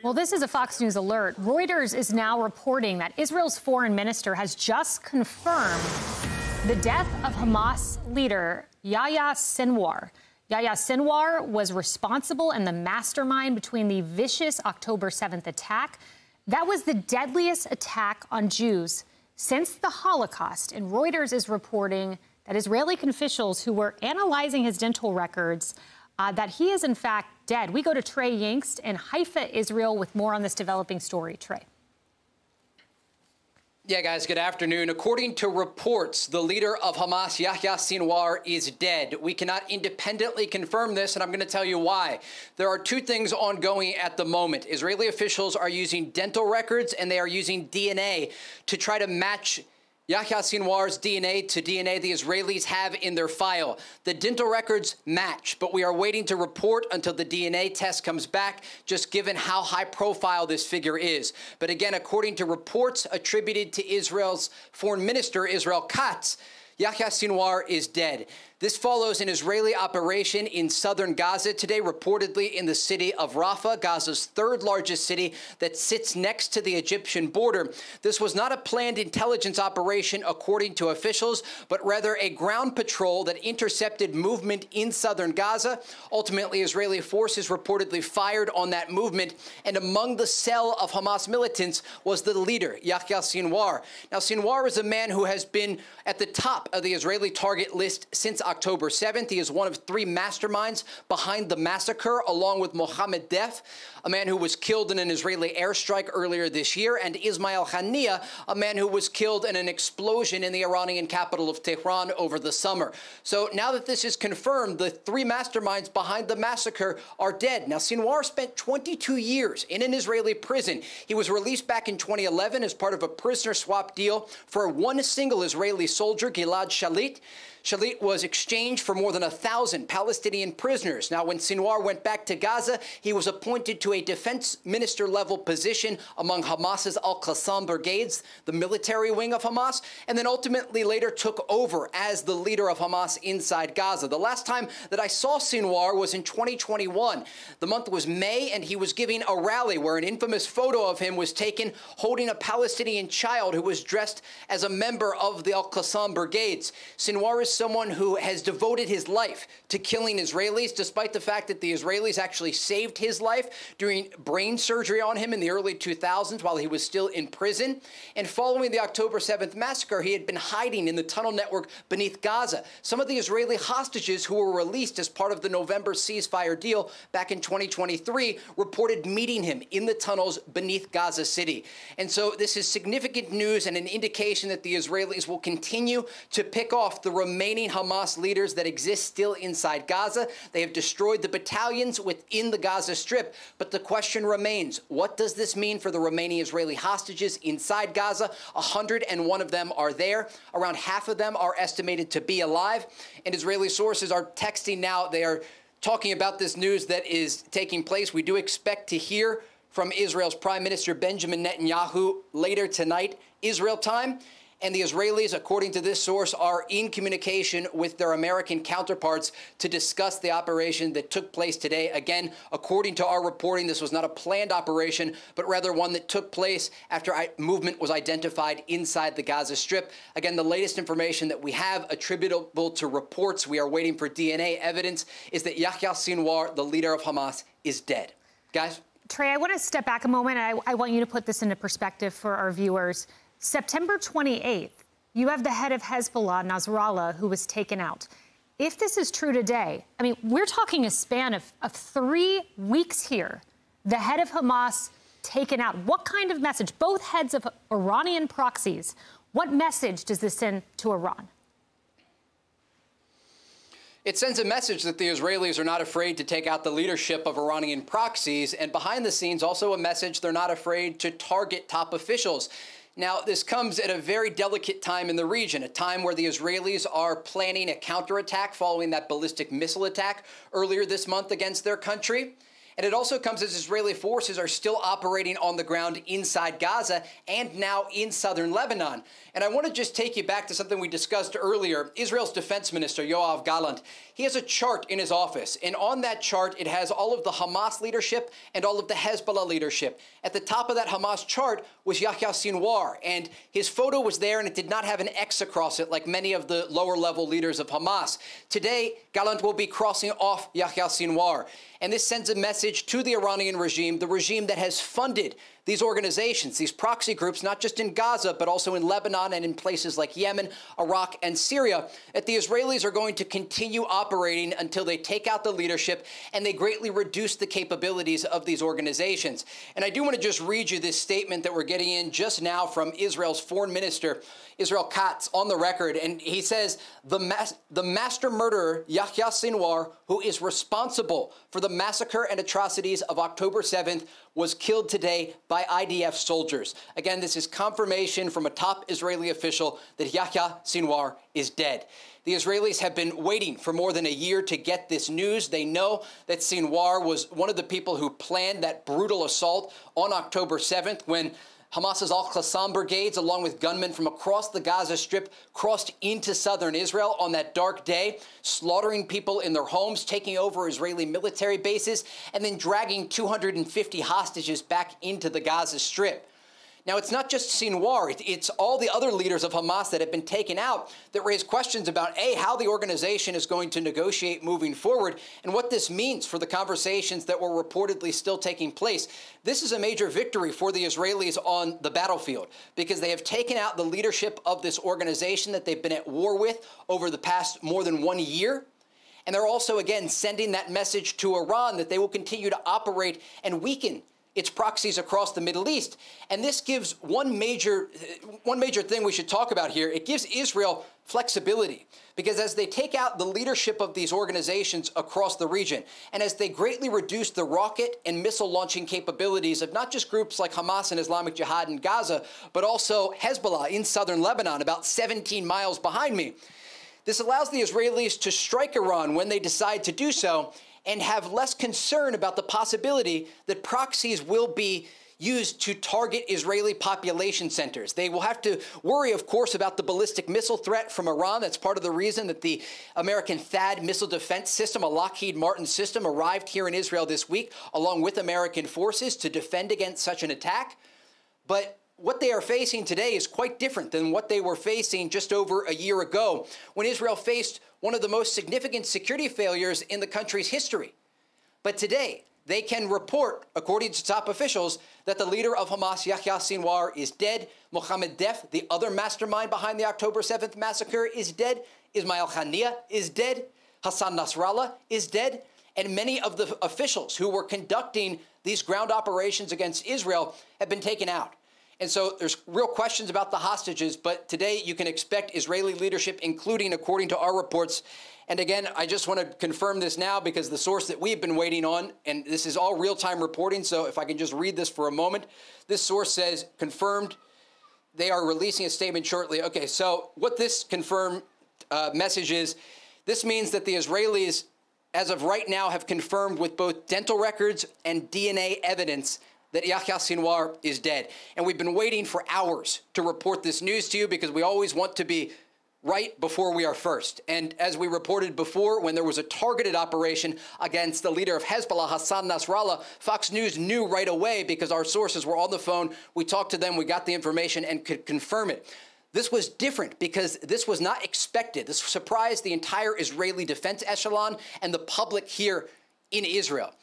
Well, this is a Fox News alert. Reuters is now reporting that Israel's foreign minister has just confirmed the death of Hamas leader Yahya Sinwar. Yahya Sinwar was responsible and the mastermind between the vicious October 7th attack. That was the deadliest attack on Jews since the Holocaust. And Reuters is reporting that Israeli officials who were analyzing his dental records that he is, in fact, dead. We go to Trey Yingst in Haifa, Israel, with more on this developing story. Trey. Yeah, guys, good afternoon. According to reports, the leader of Hamas, Yahya Sinwar, is dead. We cannot independently confirm this, and I'm going to tell you why. There are two things ongoing at the moment. Israeli officials are using dental records, and they are using DNA to try to match Yahya Sinwar's DNA to DNA the Israelis have in their file. The dental records match, but we are waiting to report until the DNA test comes back, just given how high profile this figure is. But again, according to reports attributed to Israel's foreign minister, Israel Katz, Yahya Sinwar is dead. This follows an Israeli operation in southern Gaza today, reportedly in the city of Rafah, Gaza's third largest city that sits next to the Egyptian border. This was not a planned intelligence operation, according to officials, but rather a ground patrol that intercepted movement in southern Gaza. Ultimately, Israeli forces reportedly fired on that movement, and among the cell of Hamas militants was the leader, Yahya Sinwar. Now, Sinwar is a man who has been at the top of the Israeli target list since October 7th. He is one of three masterminds behind the massacre, along with Mohammed Def, a man who was killed in an Israeli airstrike earlier this year, and Ismail Haniyeh, a man who was killed in an explosion in the Iranian capital of Tehran over the summer. So now that this is confirmed, the three masterminds behind the massacre are dead. Now, Sinwar spent 22 years in an Israeli prison. He was released back in 2011 as part of a prisoner swap deal for one single Israeli soldier, Gilad Shalit. Shalit was exchanged for more than 1,000 Palestinian prisoners. Now, when Sinwar went back to Gaza, he was appointed to a defense minister-level position among Hamas's al-Qassam brigades, the military wing of Hamas, and then ultimately later took over as the leader of Hamas inside Gaza. The last time that I saw Sinwar was in 2021. The month was May, and he was giving a rally where an infamous photo of him was taken holding a Palestinian child who was dressed as a member of the al-Qassam brigades. Sinwar is someone who has devoted his life to killing Israelis, despite the fact that the Israelis actually saved his life doing brain surgery on him in the early 2000s while he was still in prison. And following the October 7th massacre, he had been hiding in the tunnel network beneath Gaza. Some of the Israeli hostages who were released as part of the November ceasefire deal back in 2023 reported meeting him in the tunnels beneath Gaza City. And so this is significant news and an indication that the Israelis will continue to pick off the remaining Hamas leaders that exist still inside Gaza. They have destroyed the battalions within the Gaza Strip. But the question remains, what does this mean for the remaining Israeli hostages inside Gaza? 101 of them are there. Around half of them are estimated to be alive. And Israeli sources are texting now. They are talking about this news that is taking place. We do expect to hear from Israel's Prime Minister Benjamin Netanyahu later tonight, Israel time. And the Israelis, according to this source, are in communication with their American counterparts to discuss the operation that took place today. Again, according to our reporting, this was not a planned operation, but rather one that took place after movement was identified inside the Gaza Strip. Again, the latest information that we have attributable to reports, we are waiting for DNA evidence, is that Yahya Sinwar, the leader of Hamas, is dead. Guys? Trey, I want to step back a moment. I want you to put this into perspective for our viewers. September 28th, you have the head of Hezbollah, Nasrallah, who was taken out. If this is true today, I mean, we're talking a span of 3 weeks here. The head of Hamas taken out. What kind of message? Both heads of Iranian proxies. What message does this send to Iran? It sends a message that the Israelis are not afraid to take out the leadership of Iranian proxies, and behind the scenes also a message they're not afraid to target top officials. Now, this comes at a very delicate time in the region, a time where the Israelis are planning a counterattack following that ballistic missile attack earlier this month against their country. And it also comes as Israeli forces are still operating on the ground inside Gaza and now in southern Lebanon. And I want to just take you back to something we discussed earlier. Israel's defense minister, Yoav Gallant, he has a chart in his office, and on that chart, it has all of the Hamas leadership and all of the Hezbollah leadership. At the top of that Hamas chart was Yahya Sinwar, and his photo was there, and it did not have an X across it like many of the lower-level leaders of Hamas. Today, Gallup will be crossing off Yahya Sinwar, and this sends a message to the Iranian regime, the regime that has funded these organizations, these proxy groups, not just in Gaza, but also in Lebanon and in places like Yemen, Iraq, and Syria, that the Israelis are going to continue operating until they take out the leadership and they greatly reduce the capabilities of these organizations. And I do want to just read you this statement that we're getting in just now from Israel's foreign minister, Israel Katz, on the record. And he says, the master murderer, Yahya Sinwar, who is responsible for the massacre and atrocities of October 7th, was killed today by IDF soldiers. Again, this is confirmation from a top Israeli official that Yahya Sinwar is dead. The Israelis have been waiting for more than a year to get this news. They know that Sinwar was one of the people who planned that brutal assault on October 7th when Hamas's Al-Qassam brigades, along with gunmen from across the Gaza Strip, crossed into southern Israel on that dark day, slaughtering people in their homes, taking over Israeli military bases, and then dragging 250 hostages back into the Gaza Strip. Now, it's not just Sinwar, it's all the other leaders of Hamas that have been taken out that raise questions about, A, how the organization is going to negotiate moving forward and what this means for the conversations that were reportedly still taking place. This is a major victory for the Israelis on the battlefield because they have taken out the leadership of this organization that they've been at war with over the past more than 1 year. And they're also, again, sending that message to Iran that they will continue to operate and weaken its proxies across the Middle East. And this gives one major thing we should talk about here. It gives Israel flexibility because as they take out the leadership of these organizations across the region, and as they greatly reduce the rocket and missile launching capabilities of not just groups like Hamas and Islamic Jihad in Gaza, but also Hezbollah in southern Lebanon, about 17 miles behind me, this allows the Israelis to strike Iran when they decide to do so and have less concern about the possibility that proxies will be used to target Israeli population centers. They will have to worry, of course, about the ballistic missile threat from Iran. That's part of the reason that the American THAAD missile defense system, a Lockheed Martin system, arrived here in Israel this week, along with American forces to defend against such an attack. But what they are facing today is quite different than what they were facing just over a year ago, when Israel faced one of the most significant security failures in the country's history. But today, they can report, according to top officials, that the leader of Hamas, Yahya Sinwar, is dead. Mohammed Def, the other mastermind behind the October 7th massacre, is dead. Ismail Haniyeh is dead. Hassan Nasrallah is dead. And many of the officials who were conducting these ground operations against Israel have been taken out. And so there's real questions about the hostages, but today you can expect Israeli leadership, including, according to our reports. And again, I just want to confirm this now because the source that we've been waiting on, and this is all real-time reporting, so if I can just read this for a moment. This source says, confirmed, they are releasing a statement shortly. Okay, so what this confirmed message is, this means that the Israelis, as of right now, have confirmed with both dental records and DNA evidence that Yahya Sinwar is dead. And we've been waiting for hours to report this news to you because we always want to be right before we are first. And as we reported before, when there was a targeted operation against the leader of Hezbollah, Hassan Nasrallah, Fox News knew right away because our sources were on the phone. We talked to them, we got the information and could confirm it. This was different because this was not expected. This surprised the entire Israeli defense echelon and the public here in Israel.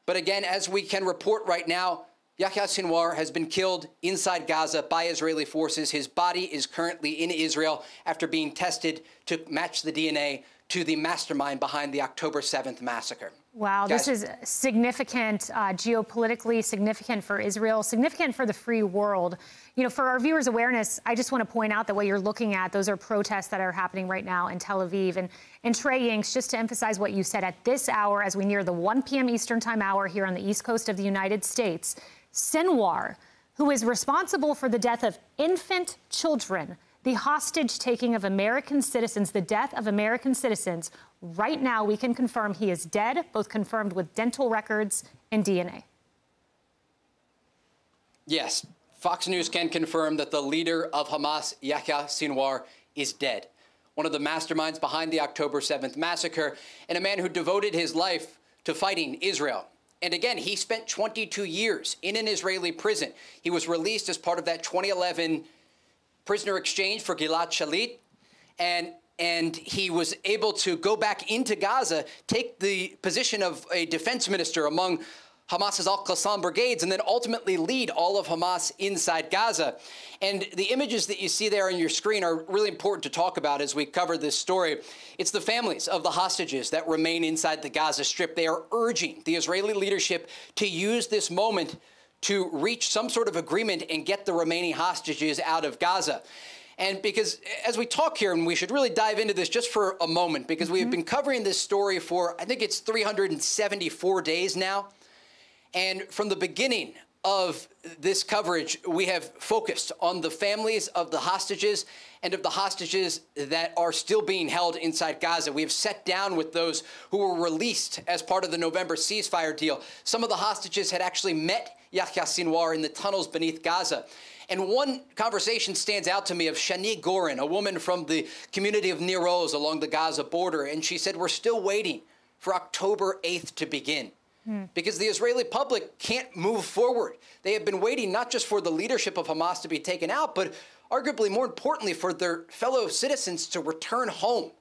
But again, as we can report right now, Yahya Sinwar has been killed inside Gaza by Israeli forces. His body is currently in Israel after being tested to match the DNA to the mastermind behind the October 7th massacre. Wow, Guys, this is significant, geopolitically significant for Israel, significant for the free world. You know, for our viewers' awareness, I just want to point out that what you're looking at, those are protests that are happening right now in Tel Aviv. And Trey Yingst, just to emphasize what you said, at this hour, as we near the 1 p.m. Eastern Time hour here on the East Coast of the United States, Sinwar, who is responsible for the death of infant children, the hostage taking of American citizens, the death of American citizens, right now we can confirm he is dead, both confirmed with dental records and DNA. Yes, Fox News can confirm that the leader of Hamas, Yahya Sinwar, is dead. one of the masterminds behind the October 7th massacre, and a man who devoted his life to fighting Israel. And again, he spent 22 years in an Israeli prison. He was released as part of that 2011 prisoner exchange for Gilad Shalit, and he was able to go back into Gaza, take the position of a defense minister among Hamas's Al-Qassam brigades, and then ultimately lead all of Hamas inside Gaza. And the images that you see there on your screen are really important to talk about as we cover this story. It's the families of the hostages that remain inside the Gaza Strip. They are urging the Israeli leadership to use this moment to reach some sort of agreement and get the remaining hostages out of Gaza. And because as we talk here, and we should really dive into this just for a moment, because we've been covering this story for, I think it's 374 days now. And from the beginning of this coverage, we have focused on the families of the hostages and of the hostages that are still being held inside Gaza. We have sat down with those who were released as part of the November ceasefire deal. Some of the hostages had actually met Yahya Sinwar in the tunnels beneath Gaza. And one conversation stands out to me of Shani Gorin, a woman from the community of Nir Oz along the Gaza border. And she said, we're still waiting for October 8th to begin. Because the Israeli public can't move forward. They have been waiting not just for the leadership of Hamas to be taken out, but arguably more importantly for their fellow citizens to return home.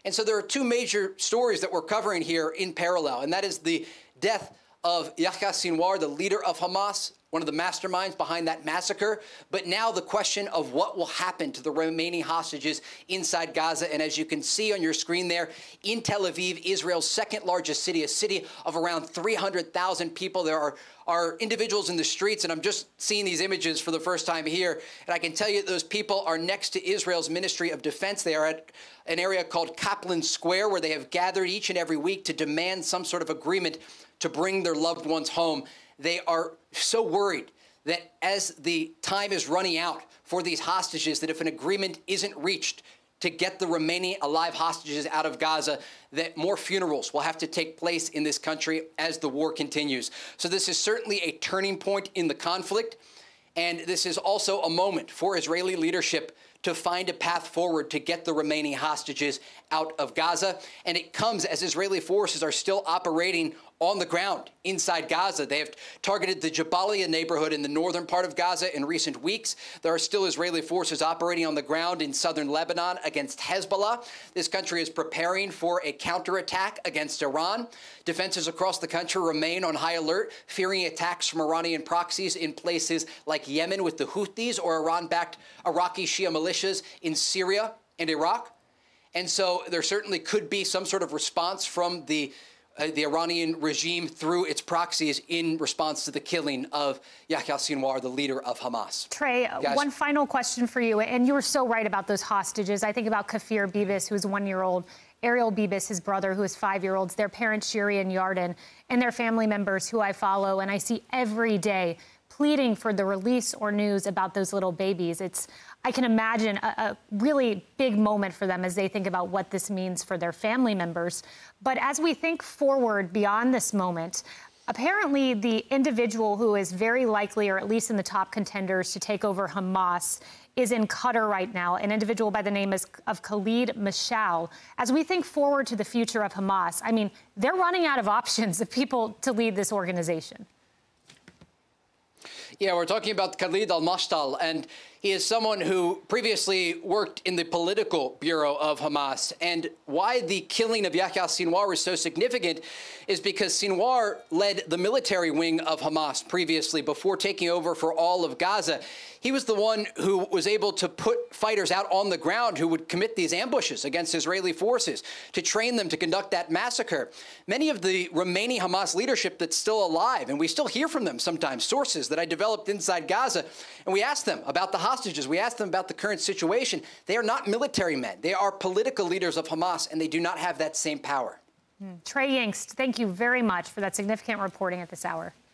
And so there are two major stories that we're covering here in parallel, and that is the death of Yahya Sinwar, the leader of Hamas, one of the masterminds behind that massacre, but now the question of what will happen to the remaining hostages inside Gaza. And as you can see on your screen there, in Tel Aviv, Israel's second largest city, a city of around 300,000 people, there are individuals in the streets, and I'm just seeing these images for the first time here, and I can tell you those people are next to Israel's Ministry of Defense. They are at an area called Kaplan Square, where they have gathered each and every week to demand some sort of agreement to bring their loved ones home. They are so worried that as the time is running out for these hostages, that if an agreement isn't reached to get the remaining alive hostages out of Gaza, that more funerals will have to take place in this country as the war continues. So this is certainly a turning point in the conflict, and this is also a moment for Israeli leadership to find a path forward to get the remaining hostages out of Gaza. And it comes as Israeli forces are still operating on the ground inside Gaza. They have targeted the Jabalia neighborhood in the northern part of Gaza in recent weeks. There are still Israeli forces operating on the ground in southern Lebanon against Hezbollah. This country is preparing for a counterattack against Iran. Defenses across the country remain on high alert, fearing attacks from Iranian proxies in places like Yemen with the Houthis or Iran-backed Iraqi Shia militias in Syria and Iraq. And so there certainly could be some sort of response from the Iranian regime through its proxies in response to the killing of Yahya Sinwar, the leader of Hamas. Trey, one final question for you. And you were so right about those hostages. I think about Kafir Bibis, who's 1-year-old, Ariel Bibis, his brother, who is 5-year-olds, their parents, Shiri and Yarden, and their family members who I follow. And I see every day pleading for the release or news about those little babies. I can imagine a really big moment for them as they think about what this means for their family members. But as we think forward beyond this moment, apparently the individual who is very likely, or at least in the top contenders to take over Hamas, is in Qatar right now, an individual by the name of Khalid Mashal. As we think forward to the future of Hamas, I mean, they're running out of options of people to lead this organization. Yeah, we're talking about Khalid al-Mashtal, and he is someone who previously worked in the political bureau of Hamas. And why the killing of Yahya Sinwar is so significant is because Sinwar led the military wing of Hamas previously before taking over for all of Gaza. He was the one who was able to put fighters out on the ground who would commit these ambushes against Israeli forces, to train them to conduct that massacre. Many of the remaining Hamas leadership that's still alive, and we still hear from them sometimes, sources that I developed inside Gaza, and we asked them about the hostages. We asked them about the current situation. They are not military men. They are political leaders of Hamas, and they do not have that same power. Trey Yingst, thank you very much for that significant reporting at this hour.